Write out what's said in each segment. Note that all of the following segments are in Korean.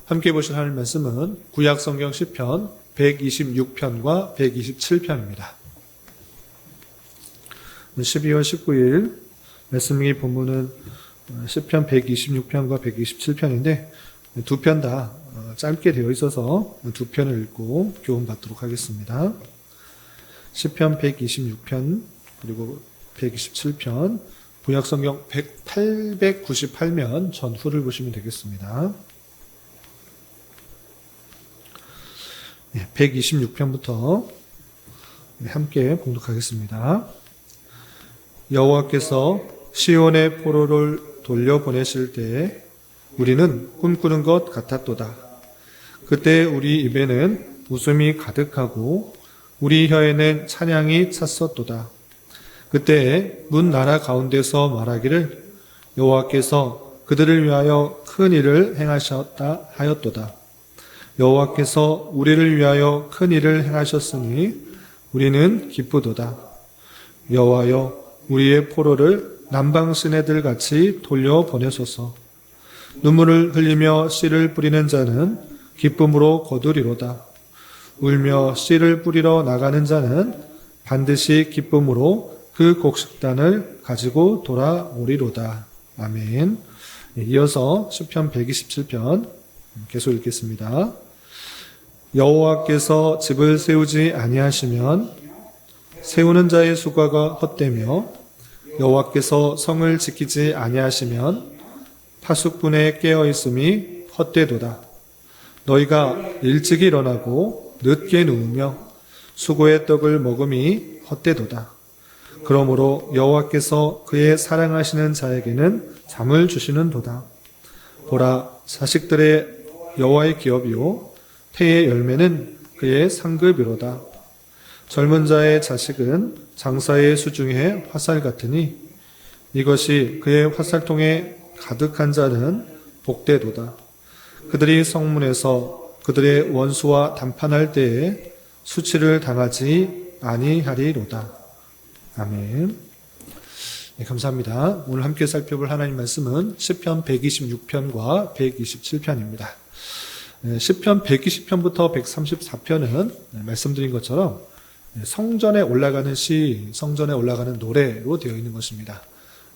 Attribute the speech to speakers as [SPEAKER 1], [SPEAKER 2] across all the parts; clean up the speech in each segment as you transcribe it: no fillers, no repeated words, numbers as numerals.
[SPEAKER 1] 함께 보실 하나님 말씀은 구약 성경 시편 126편과 127편입니다. 12월 19일 말씀이 본문은 시편 126편과 127편인데 두 편 다 짧게 되어 있어서 두 편을 읽고 교훈 받도록 하겠습니다. 시편 126편 그리고 127편 구약 성경 898면 전후를 보시면 되겠습니다. 126편부터 함께 봉독하겠습니다. 여호와께서 시온의 포로를 돌려보내실 때에 우리는 꿈꾸는 것 같았도다. 그때 우리 입에는 웃음이 가득하고 우리 혀에는 찬양이 찼었도다. 그때 문 나라 가운데서 말하기를 여호와께서 그들을 위하여 큰 일을 행하셨다 하였도다. 여호와께서 우리를 위하여 큰 일을 행하셨으니 우리는 기쁘도다. 여호와여 우리의 포로를 남방 시내들 같이 돌려보내소서. 눈물을 흘리며 씨를 뿌리는 자는 기쁨으로 거두리로다. 울며 씨를 뿌리러 나가는 자는 반드시 기쁨으로 그 곡식단을 가지고 돌아오리로다. 아멘. 이어서 시편 127편 계속 읽겠습니다. 여호와께서 집을 세우지 아니하시면 세우는 자의 수고가 헛되며 여호와께서 성을 지키지 아니하시면 파수꾼의 깨어있음이 헛되도다. 너희가 일찍 일어나고 늦게 누우며 수고의 떡을 먹음이 헛되도다. 그러므로 여호와께서 그의 사랑하시는 자에게는 잠을 주시는도다. 보라, 자식들의 여호와의 기업이요 태의 열매는 그의 상급이로다. 젊은 자의 자식은 장사의 수중에 화살 같으니 이것이 그의 화살통에 가득한 자는 복되도다. 그들이 성문에서 그들의 원수와 담판할 때에 수치를 당하지 아니하리로다. 아멘. 네, 감사합니다. 오늘 함께 살펴볼 하나님 말씀은 시편 126편과 127편입니다. 시편 120편부터 134편은 말씀드린 것처럼 성전에 올라가는 시, 성전에 올라가는 노래로 되어 있는 것입니다.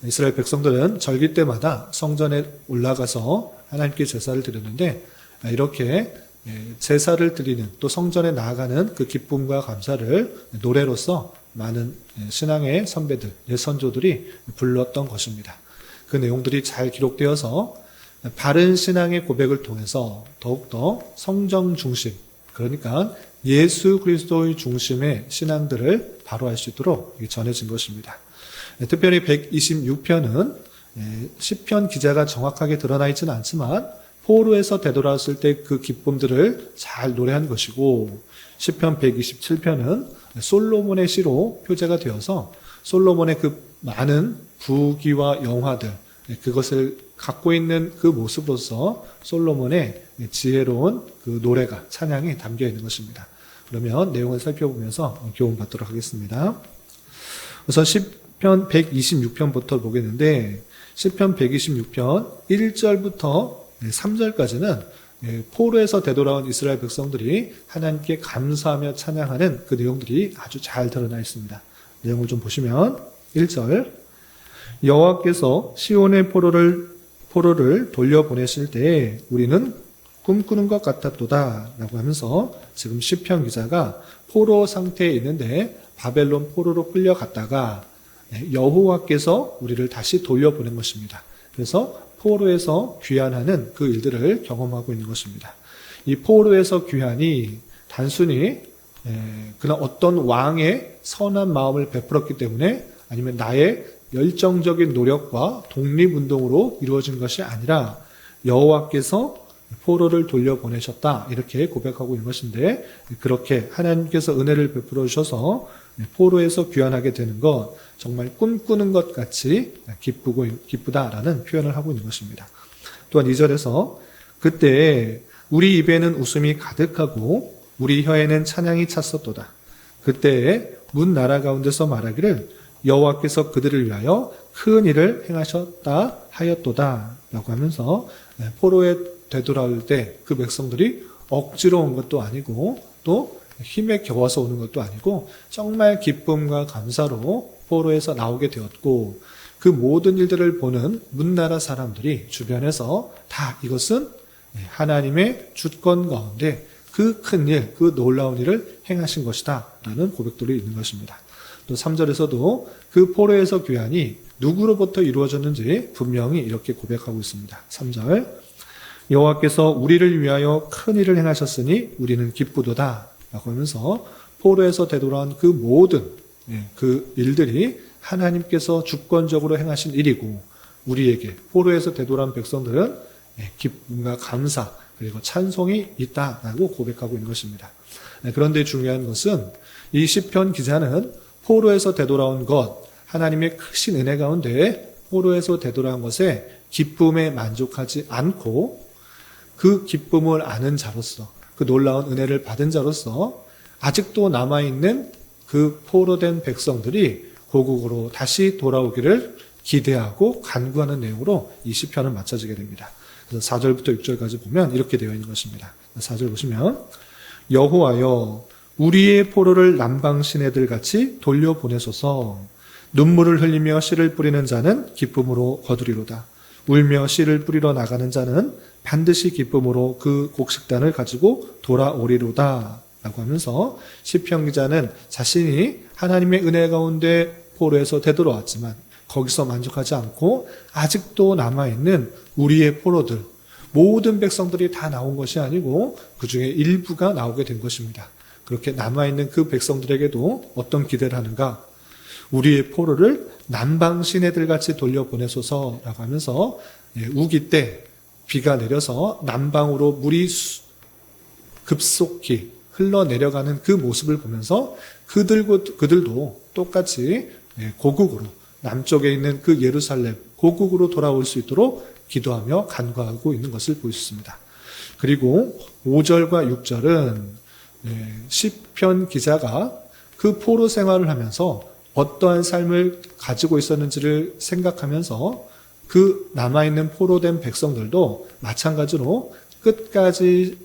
[SPEAKER 1] 이스라엘 백성들은 절기 때마다 성전에 올라가서 하나님께 제사를 드렸는데 이렇게 제사를 드리는 또 성전에 나아가는 그 기쁨과 감사를 노래로서 많은 신앙의 선배들, 예선조들이 불렀던 것입니다. 그 내용들이 잘 기록되어서 바른 신앙의 고백을 통해서 더욱더 성정 중심, 그러니까 예수 그리스도의 중심의 신앙들을 바로할 수 있도록 전해진 것입니다. 특별히 126편은 시편 기자가 정확하게 드러나 있지는 않지만 포로에서 되돌아왔을 때 그 기쁨들을 잘 노래한 것이고 시편 127편은 솔로몬의 시로 표제가 되어서 솔로몬의 그 많은 부귀와 영화들 그것을 갖고 있는 그 모습으로서 솔로몬의 지혜로운 그 노래가 찬양이 담겨 있는 것입니다. 그러면 내용을 살펴보면서 교훈 받도록 하겠습니다. 우선 시편 126편부터 보겠는데 시편 126편 1절부터 3절까지는 포로에서 되돌아온 이스라엘 백성들이 하나님께 감사하며 찬양하는 그 내용들이 아주 잘 드러나 있습니다. 내용을 좀 보시면 1절 여호와께서 시온의 포로를 돌려보내실 때 우리는 꿈꾸는 것 같았도다 라고 하면서 지금 시편 기자가 포로 상태에 있는데 바벨론 포로로 끌려갔다가 여호와께서 우리를 다시 돌려보낸 것입니다. 그래서 포로에서 귀환하는 그 일들을 경험하고 있는 것입니다. 이 포로에서 귀환이 단순히 그냥 어떤 왕의 선한 마음을 베풀었기 때문에 아니면 나의 열정적인 노력과 독립운동으로 이루어진 것이 아니라 여호와께서 포로를 돌려보내셨다 이렇게 고백하고 있는 것인데 그렇게 하나님께서 은혜를 베풀어 주셔서 포로에서 귀환하게 되는 것 정말 꿈꾸는 것 같이 기쁘다라는 표현을 하고 있는 것입니다. 또한 2절에서 그때 우리 입에는 웃음이 가득하고 우리 혀에는 찬양이 찼었도다. 그때 문 나라 가운데서 말하기를 여호와께서 그들을 위하여 큰 일을 행하셨다 하였도다 라고 하면서 포로에 되돌아올 때 그 백성들이 억지로 온 것도 아니고 또 힘에 겨워서 오는 것도 아니고 정말 기쁨과 감사로 포로에서 나오게 되었고 그 모든 일들을 보는 문나라 사람들이 주변에서 다 이것은 하나님의 주권 가운데 그 큰 일, 그 놀라운 일을 행하신 것이다 라는 고백들이 있는 것입니다. 또 3절에서도 그 포로에서 귀환이 누구로부터 이루어졌는지 분명히 이렇게 고백하고 있습니다. 3절 여호와께서 우리를 위하여 큰 일을 행하셨으니 우리는 기쁘도다 라고 하면서 포로에서 되돌아온 그 모든 그 일들이 하나님께서 주권적으로 행하신 일이고 우리에게 포로에서 되돌아온 백성들은 기쁨과 감사 그리고 찬송이 있다라고 고백하고 있는 것입니다. 그런데 중요한 것은 이 시편 기자는 포로에서 되돌아온 것, 하나님의 크신 은혜 가운데 포로에서 되돌아온 것에 기쁨에 만족하지 않고 그 기쁨을 아는 자로서 그 놀라운 은혜를 받은 자로서 아직도 남아있는 그 포로된 백성들이 고국으로 다시 돌아오기를 기대하고 간구하는 내용으로 이 시편을 맞춰지게 됩니다. 그래서 4절부터 6절까지 보면 이렇게 되어 있는 것입니다. 4절 보시면 여호와여 우리의 포로를 남방 시내들 같이 돌려보내소서 눈물을 흘리며 씨를 뿌리는 자는 기쁨으로 거두리로다. 울며 씨를 뿌리러 나가는 자는 반드시 기쁨으로 그 곡식단을 가지고 돌아오리로다 라고 하면서 시편 기자는 자신이 하나님의 은혜 가운데 포로에서 되돌아왔지만 거기서 만족하지 않고 아직도 남아있는 우리의 포로들 모든 백성들이 다 나온 것이 아니고 그 중에 일부가 나오게 된 것입니다. 그렇게 남아있는 그 백성들에게도 어떤 기대를 하는가? 우리의 포로를 남방 시내들 같이 돌려보내소서라고 하면서 우기 때 비가 내려서 남방으로 물이 급속히 흘러내려가는 그 모습을 보면서 그들도 똑같이 고국으로 남쪽에 있는 그 예루살렘 고국으로 돌아올 수 있도록 기도하며 간구하고 있는 것을 볼 수 있습니다. 그리고 5절과 6절은 시편 기자가 그 포로 생활을 하면서 어떠한 삶을 가지고 있었는지를 생각하면서 그 남아있는 포로된 백성들도 마찬가지로 끝까지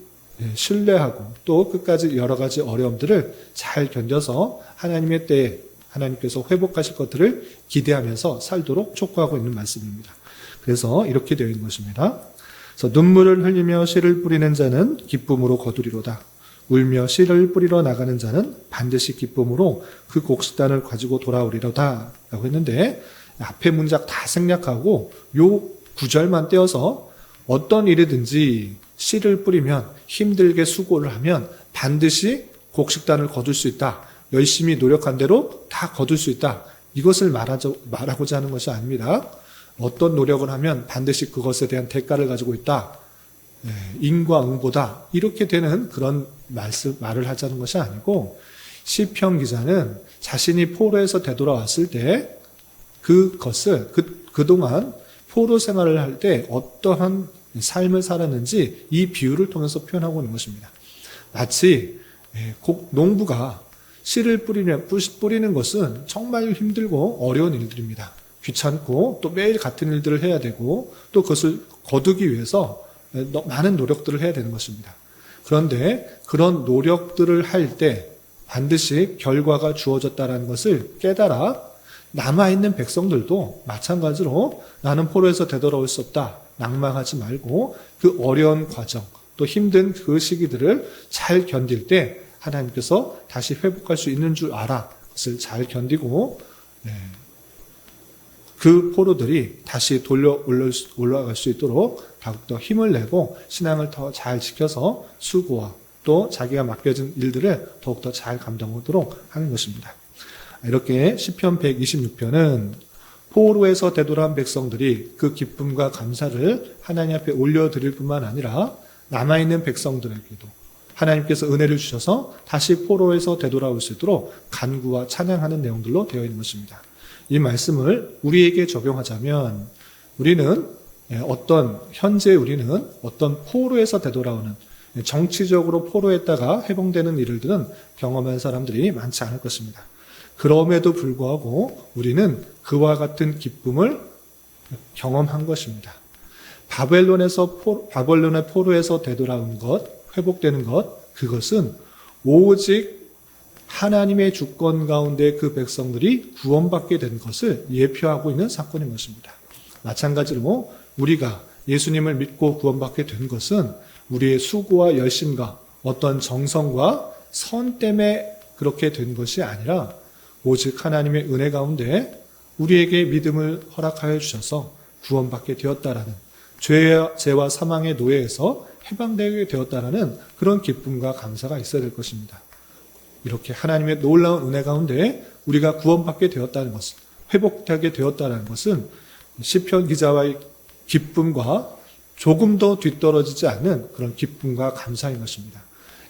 [SPEAKER 1] 신뢰하고 또 끝까지 여러 가지 어려움들을 잘 견뎌서 하나님의 때에 하나님께서 회복하실 것들을 기대하면서 살도록 촉구하고 있는 말씀입니다. 그래서 이렇게 되어 있는 것입니다. 그래서 눈물을 흘리며 씨를 뿌리는 자는 기쁨으로 거두리로다. 울며 씨를 뿌리러 나가는 자는 반드시 기쁨으로 그 곡식단을 가지고 돌아오리로다 라고 했는데 앞에 문장 다 생략하고 요 구절만 떼어서 어떤 일이든지 씨를 뿌리면 힘들게 수고를 하면 반드시 곡식단을 거둘 수 있다. 열심히 노력한 대로 다 거둘 수 있다. 이것을 말하고자 하는 것이 아닙니다. 어떤 노력을 하면 반드시 그것에 대한 대가를 가지고 있다. 인과응보다 이렇게 되는 그런 말을 하자는 것이 아니고 시편 기자는 자신이 포로에서 되돌아왔을 때 그것을 그동안 포로 생활을 할 때 어떠한 삶을 살았는지 이 비유를 통해서 표현하고 있는 것입니다. 마치 농부가 씨를 뿌리는 것은 정말 힘들고 어려운 일들입니다. 귀찮고 또 매일 같은 일들을 해야 되고 또 그것을 거두기 위해서 많은 노력들을 해야 되는 것입니다. 그런데 그런 노력들을 할 때 반드시 결과가 주어졌다는 것을 깨달아 남아있는 백성들도 마찬가지로 나는 포로에서 되돌아올 수 없다. 낭망하지 말고 그 어려운 과정 또 힘든 그 시기들을 잘 견딜 때 하나님께서 다시 회복할 수 있는 줄 알아. 그것을 잘 견디고 그 포로들이 다시 올라갈 수 있도록 더욱더 힘을 내고 신앙을 더 잘 지켜서 수고와 또 자기가 맡겨진 일들을 더욱더 잘 감당하도록 하는 것입니다. 이렇게 시편 126편은 포로에서 되돌아온 백성들이 그 기쁨과 감사를 하나님 앞에 올려드릴 뿐만 아니라 남아있는 백성들에게도 하나님께서 은혜를 주셔서 다시 포로에서 되돌아올 수 있도록 간구와 찬양하는 내용들로 되어 있는 것입니다. 이 말씀을 우리에게 적용하자면 현재 우리는 어떤 포로에서 되돌아오는 정치적으로 포로했다가 회복되는 일들은 경험한 사람들이 많지 않을 것입니다. 그럼에도 불구하고 우리는 그와 같은 기쁨을 경험한 것입니다. 바벨론의 포로에서 되돌아온 것, 회복되는 것, 그것은 오직 하나님의 주권 가운데 그 백성들이 구원받게 된 것을 예표하고 있는 사건인 것입니다. 마찬가지로 우리가 예수님을 믿고 구원받게 된 것은 우리의 수고와 열심과 어떤 정성과 선 때문에 그렇게 된 것이 아니라 오직 하나님의 은혜 가운데 우리에게 믿음을 허락하여 주셔서 구원받게 되었다라는 죄와 사망의 노예에서 해방되게 되었다라는 그런 기쁨과 감사가 있어야 될 것입니다. 이렇게 하나님의 놀라운 은혜 가운데 우리가 구원받게 되었다는 것은, 회복하게 되었다는 것은 시편 기자와의 기쁨과 조금 더 뒤떨어지지 않는 그런 기쁨과 감사인 것입니다.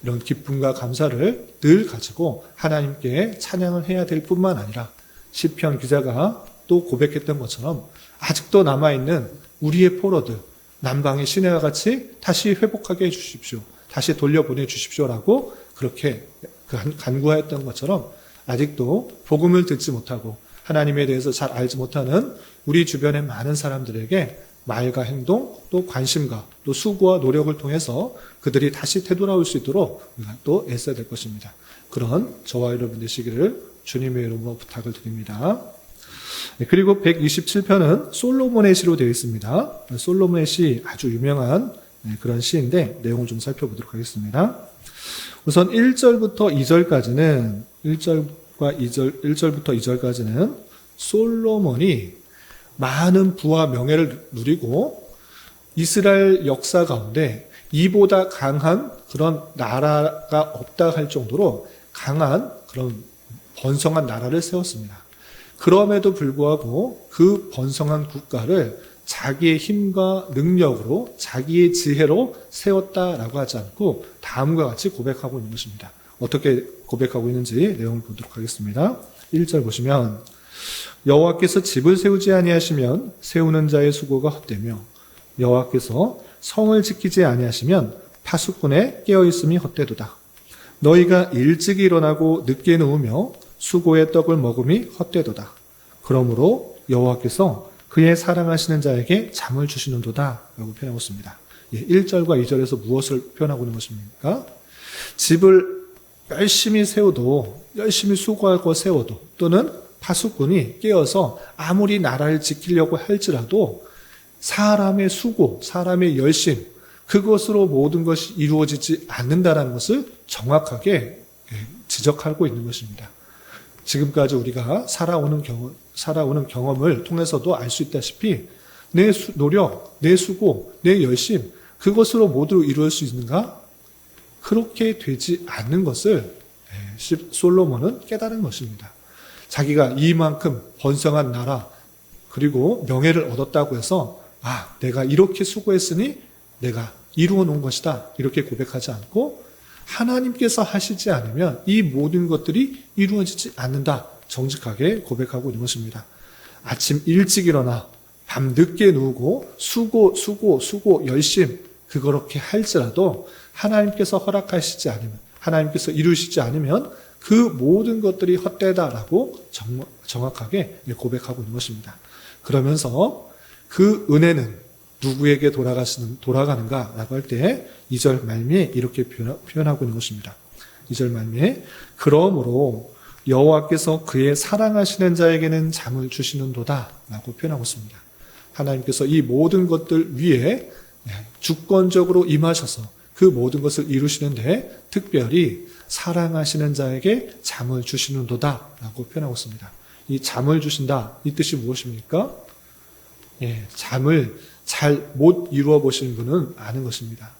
[SPEAKER 1] 이런 기쁨과 감사를 늘 가지고 하나님께 찬양을 해야 될 뿐만 아니라 시편 기자가 또 고백했던 것처럼 아직도 남아있는 우리의 포로들, 남방의 시내와 같이 다시 회복하게 해주십시오. 다시 돌려보내 주십시오라고 그렇게 간구하였던 것처럼 아직도 복음을 듣지 못하고 하나님에 대해서 잘 알지 못하는 우리 주변의 많은 사람들에게 말과 행동, 또 관심과 또 수고와 노력을 통해서 그들이 다시 되돌아올 수 있도록 우리가 또 애써야 될 것입니다. 그런 저와 여러분 되시기를 주님의 이름으로 부탁을 드립니다. 그리고 127편은 솔로몬의 시로 되어 있습니다. 솔로몬의 시 아주 유명한 그런 시인데 내용을 좀 살펴보도록 하겠습니다. 우선 1절부터 2절까지는 1절부터 2절까지는 솔로몬이 많은 부와 명예를 누리고 이스라엘 역사 가운데 이보다 강한 그런 나라가 없다 할 정도로 강한 그런 번성한 나라를 세웠습니다. 그럼에도 불구하고 그 번성한 국가를 자기의 힘과 능력으로 자기의 지혜로 세웠다라고 하지 않고 다음과 같이 고백하고 있는 것입니다. 어떻게 고백하고 있는지 내용을 보도록 하겠습니다. 1절 보시면 여호와께서 집을 세우지 아니하시면 세우는 자의 수고가 헛되며 여호와께서 성을 지키지 아니하시면 파수꾼의 깨어있음이 헛되도다. 너희가 일찍 일어나고 늦게 누우며 수고의 떡을 먹음이 헛되도다. 그러므로 여호와께서 그의 사랑하시는 자에게 잠을 주시는도다 라고 표현하고 있습니다. 1절과 2절에서 무엇을 표현하고 있는 것입니까? 집을 열심히 세워도 열심히 수고하고 세워도 또는 파수꾼이 깨어서 아무리 나라를 지키려고 할지라도 사람의 수고, 사람의 열심, 그것으로 모든 것이 이루어지지 않는다는 것을 정확하게 지적하고 있는 것입니다. 지금까지 우리가 살아오는 경험을 통해서도 알 수 있다시피 내 노력, 내 수고, 내 열심, 그것으로 모두 이루어질 수 있는가? 그렇게 되지 않는 것을 솔로몬은 깨달은 것입니다. 자기가 이만큼 번성한 나라 그리고 명예를 얻었다고 해서 내가 이렇게 수고했으니 내가 이루어 놓은 것이다 이렇게 고백하지 않고 하나님께서 하시지 않으면 이 모든 것들이 이루어지지 않는다 정직하게 고백하고 있는 것입니다. 아침 일찍 일어나 밤 늦게 누우고 수고 열심 그렇게 할지라도 하나님께서 허락하시지 않으면 하나님께서 이루시지 않으면 그 모든 것들이 헛되다라고 정확하게 고백하고 있는 것입니다. 그러면서 그 은혜는 누구에게 돌아가는가라고 할 때 2절 말미에 이렇게 표현하고 있는 것입니다. 2절 말미에 그러므로 여호와께서 그의 사랑하시는 자에게는 잠을 주시는도다 라고 표현하고 있습니다. 하나님께서 이 모든 것들 위에 주권적으로 임하셔서 그 모든 것을 이루시는데 특별히 사랑하시는 자에게 잠을 주시는도다 라고 표현하고 있습니다. 이 잠을 주신다, 이 뜻이 무엇입니까? 잠을 잘 못 이루어 보신 분은 아는 것입니다.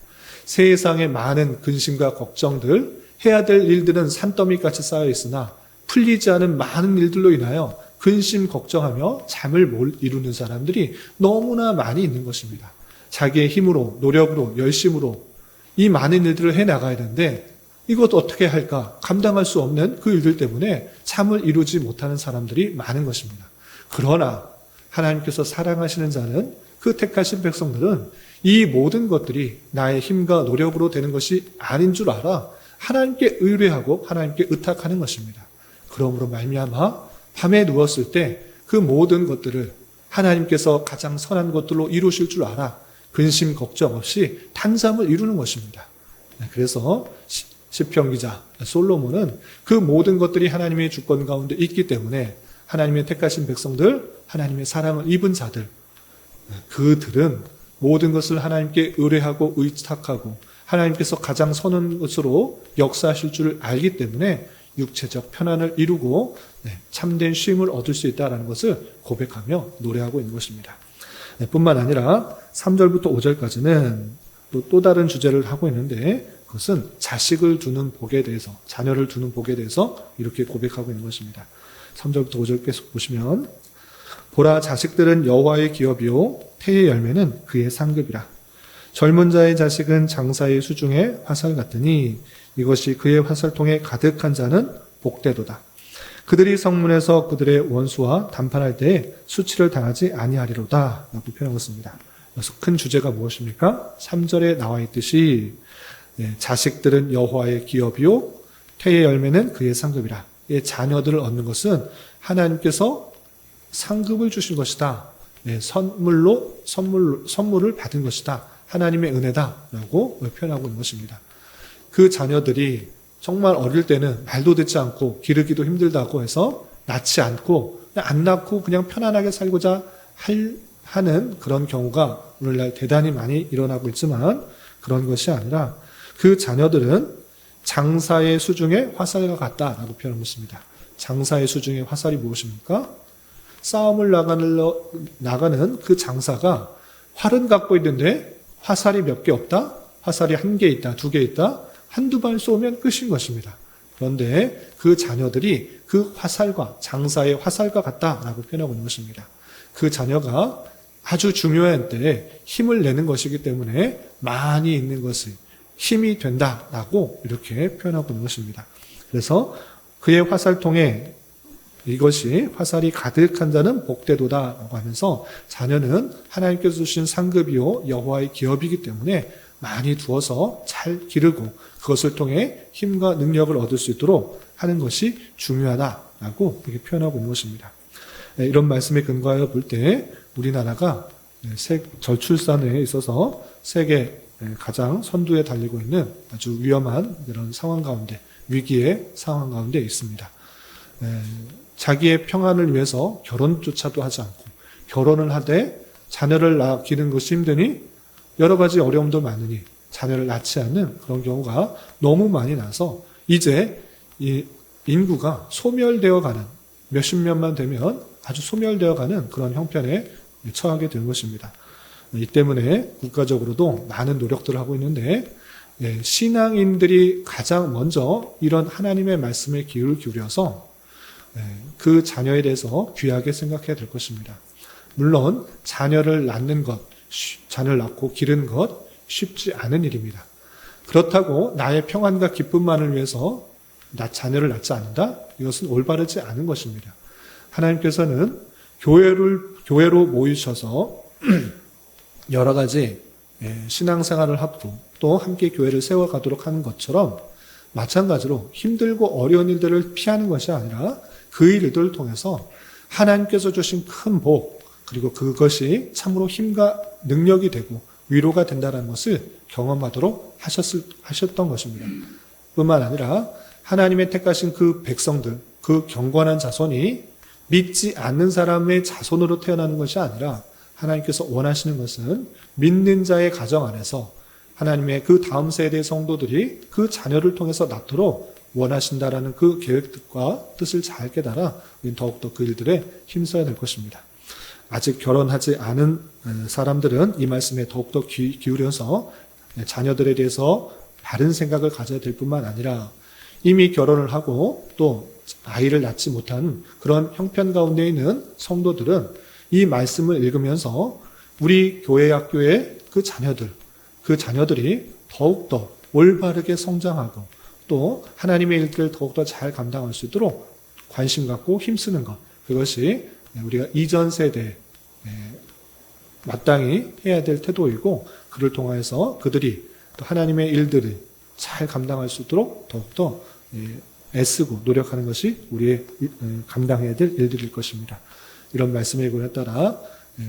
[SPEAKER 1] 세상에 많은 근심과 걱정들, 해야 될 일들은 산더미같이 쌓여 있으나 풀리지 않은 많은 일들로 인하여 근심, 걱정하며 잠을 못 이루는 사람들이 너무나 많이 있는 것입니다. 자기의 힘으로, 노력으로, 열심으로 이 많은 일들을 해나가야 되는데 이것 어떻게 할까? 감당할 수 없는 그 일들 때문에 잠을 이루지 못하는 사람들이 많은 것입니다. 그러나 하나님께서 사랑하시는 자는 그 택하신 백성들은 이 모든 것들이 나의 힘과 노력으로 되는 것이 아닌 줄 알아 하나님께 의뢰하고 하나님께 의탁하는 것입니다. 그러므로 말미암아 밤에 누웠을 때 그 모든 것들을 하나님께서 가장 선한 것들로 이루실 줄 알아 근심 걱정 없이 탄잠을 이루는 것입니다. 그래서 시편 기자 솔로몬은 그 모든 것들이 하나님의 주권 가운데 있기 때문에 하나님의 택하신 백성들, 하나님의 사랑을 입은 자들, 그들은 모든 것을 하나님께 의뢰하고 의탁하고 하나님께서 가장 선한 것으로 역사하실 줄을 알기 때문에 육체적 편안을 이루고 참된 쉼을 얻을 수 있다는 것을 고백하며 노래하고 있는 것입니다. 뿐만 아니라 3절부터 5절까지는 또 다른 주제를 하고 있는데 그것은 자식을 두는 복에 대해서, 자녀를 두는 복에 대해서 이렇게 고백하고 있는 것입니다. 3절부터 5절 계속 보시면 보라 자식들은 여호와의 기업이요 태의 열매는 그의 상급이라. 젊은 자의 자식은 장사의 수중에 화살 같으니 이것이 그의 화살통에 가득한 자는 복되도다. 그들이 성문에서 그들의 원수와 담판할 때에 수치를 당하지 아니하리로다 라고 표현하고 있습니다. 그래서 큰 주제가 무엇입니까? 3절에 나와 있듯이 자식들은 여호와의 기업이요 태의 열매는 그의 상급이라. 자녀들을 얻는 것은 하나님께서 상급을 주신 것이다. 선물을 받은 것이다. 하나님의 은혜다라고 표현하고 있는 것입니다. 그 자녀들이 정말 어릴 때는 말도 듣지 않고 기르기도 힘들다고 해서 낳지 않고 안 낳고 그냥 편안하게 살고자 하는 그런 경우가 오늘날 대단히 많이 일어나고 있지만 그런 것이 아니라 그 자녀들은 장사의 수중에 화살과 같다라고 표현하고 있습니다. 장사의 수중에 화살이 무엇입니까? 싸움을 나가는 그 장사가 활은 갖고 있는데 화살이 몇 개 없다? 화살이 1개 있다, 2개 있다? 한두 발 쏘면 끝인 것입니다. 그런데 그 자녀들이 그 화살과 장사의 화살과 같다라고 표현하고 있는 것입니다. 그 자녀가 아주 중요한 때에 힘을 내는 것이기 때문에 많이 있는 것이 힘이 된다라고 이렇게 표현하고 있는 것입니다. 그래서 그의 화살통에 이것이 화살이 가득한 자는 복되도다라고 하면서 자녀는 하나님께서 주신 상급이요 여호와의 기업이기 때문에 많이 두어서 잘 기르고 그것을 통해 힘과 능력을 얻을 수 있도록 하는 것이 중요하다라고 이렇게 표현하고 있는 것입니다. 이런 말씀에 근거하여 볼 때 우리나라가 저출산에 있어서 세계 가장 선두에 달리고 있는 아주 위험한 이런 상황 가운데, 위기의 상황 가운데 있습니다. 자기의 평안을 위해서 결혼조차도 하지 않고 결혼을 하되 자녀를 기르는 것이 힘드니 여러 가지 어려움도 많으니 자녀를 낳지 않는 그런 경우가 너무 많이 나서 이제 이 인구가 소멸되어가는 몇십 년만 되면 아주 소멸되어가는 그런 형편에 처하게 되는 것입니다. 이 때문에 국가적으로도 많은 노력들을 하고 있는데 신앙인들이 가장 먼저 이런 하나님의 말씀에 귀를 기울여서 그 자녀에 대해서 귀하게 생각해야 될 것입니다. 물론 자녀를 낳는 것, 자녀를 낳고 기르는 것 쉽지 않은 일입니다. 그렇다고 나의 평안과 기쁨만을 위해서 자녀를 낳지 않는다? 이것은 올바르지 않은 것입니다. 하나님께서는 교회로 모이셔서 여러 가지 신앙생활을 하고 또 함께 교회를 세워가도록 하는 것처럼 마찬가지로 힘들고 어려운 일들을 피하는 것이 아니라 그 일들을 통해서 하나님께서 주신 큰 복 그리고 그것이 참으로 힘과 능력이 되고 위로가 된다는 것을 경험하도록 하셨던 것입니다. 뿐만 아니라 하나님의 택하신 그 백성들, 그 경건한 자손이 믿지 않는 사람의 자손으로 태어나는 것이 아니라 하나님께서 원하시는 것은 믿는 자의 가정 안에서 하나님의 그 다음 세대의 성도들이 그 자녀를 통해서 낳도록 원하신다라는 그 계획과 뜻을 잘 깨달아 더욱더 그 일들에 힘써야 될 것입니다. 아직 결혼하지 않은 사람들은 이 말씀에 더욱더 기울여서 자녀들에 대해서 바른 생각을 가져야 될 뿐만 아니라 이미 결혼을 하고 또 아이를 낳지 못한 그런 형편 가운데 있는 성도들은 이 말씀을 읽으면서 우리 교회 학교의 그 자녀들이 더욱더 올바르게 성장하고 또 하나님의 일들을 더욱더 잘 감당할 수 있도록 관심 갖고 힘쓰는 것, 그것이 우리가 이전 세대에 마땅히 해야 될 태도이고 그를 통해서 그들이 또 하나님의 일들을 잘 감당할 수 있도록 더욱더 애쓰고 노력하는 것이 우리의 감당해야 될 일들일 것입니다. 이런 말씀의 예고에 따라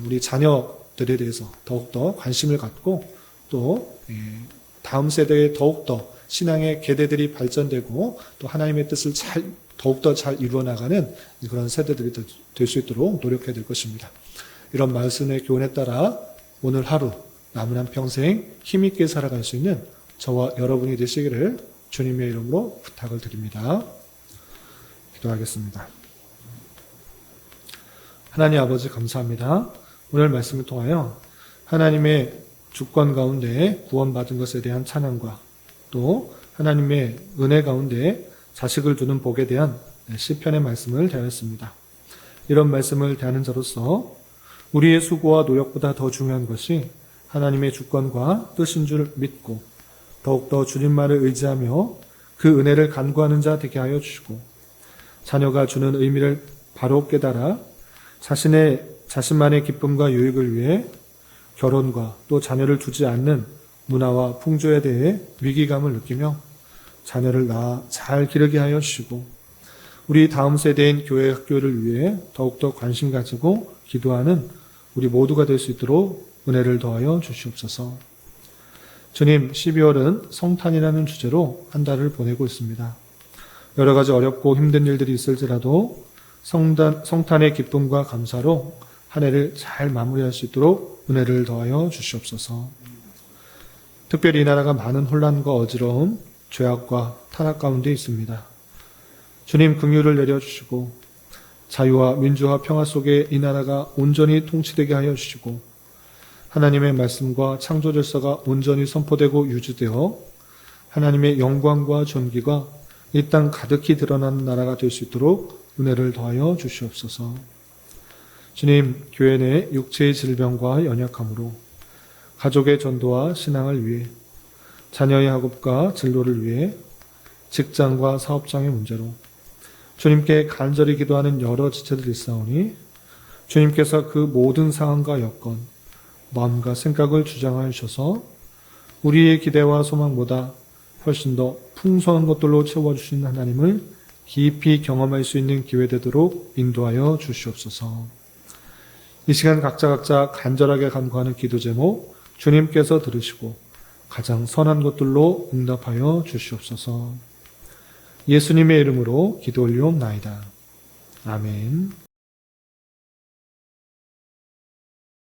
[SPEAKER 1] 우리 자녀들에 대해서 더욱더 관심을 갖고 또 다음 세대에 더욱더 신앙의 계대들이 발전되고 또 하나님의 뜻을 더욱더 잘 이루어 나가는 그런 세대들이 될 수 있도록 노력해야 될 것입니다. 이런 말씀의 교훈에 따라 오늘 하루 남은 한평생 힘있게 살아갈 수 있는 저와 여러분이 되시기를 주님의 이름으로 부탁을 드립니다. 기도하겠습니다. 하나님 아버지 감사합니다. 오늘 말씀을 통하여 하나님의 주권 가운데 구원받은 것에 대한 찬양과 또 하나님의 은혜 가운데 자식을 두는 복에 대한 시편의 말씀을 대하였습니다. 이런 말씀을 대하는 자로서 우리의 수고와 노력보다 더 중요한 것이 하나님의 주권과 뜻인 줄 믿고 더욱더 주님만을 의지하며 그 은혜를 간구하는 자 되게 하여 주시고 자녀가 주는 의미를 바로 깨달아 자신만의 기쁨과 유익을 위해 결혼과 또 자녀를 두지 않는 문화와 풍조에 대해 위기감을 느끼며 자녀를 낳아 잘 기르게 하여 주시고 우리 다음 세대인 교회 학교를 위해 더욱더 관심 가지고 기도하는 우리 모두가 될 수 있도록 은혜를 더하여 주시옵소서. 주님, 12월은 성탄이라는 주제로 한 달을 보내고 있습니다. 여러 가지 어렵고 힘든 일들이 있을지라도 성탄의 기쁨과 감사로 한 해를 잘 마무리할 수 있도록 은혜를 더하여 주시옵소서. 특별히 이 나라가 많은 혼란과 어지러움, 죄악과 타락 가운데 있습니다. 주님 긍휼을 내려주시고 자유와 민주화 평화 속에 이 나라가 온전히 통치되게 하여 주시고 하나님의 말씀과 창조 질서가 온전히 선포되고 유지되어 하나님의 영광과 존귀가 이 땅 가득히 드러나는 나라가 될 수 있도록 은혜를 더하여 주시옵소서. 주님, 교회 내 육체의 질병과 연약함으로 가족의 전도와 신앙을 위해 자녀의 학업과 진로를 위해 직장과 사업장의 문제로 주님께 간절히 기도하는 여러 지체들이 있사오니 주님께서 그 모든 상황과 여건, 마음과 생각을 주장하여 주셔서 우리의 기대와 소망보다 훨씬 더 풍성한 것들로 채워주신 하나님을 깊이 경험할 수 있는 기회 되도록 인도하여 주시옵소서. 이 시간 각자 간절하게 간구하는 기도 제목 주님께서 들으시고 가장 선한 것들로 응답하여 주시옵소서. 예수님의 이름으로 기도 올리옵나이다. 아멘.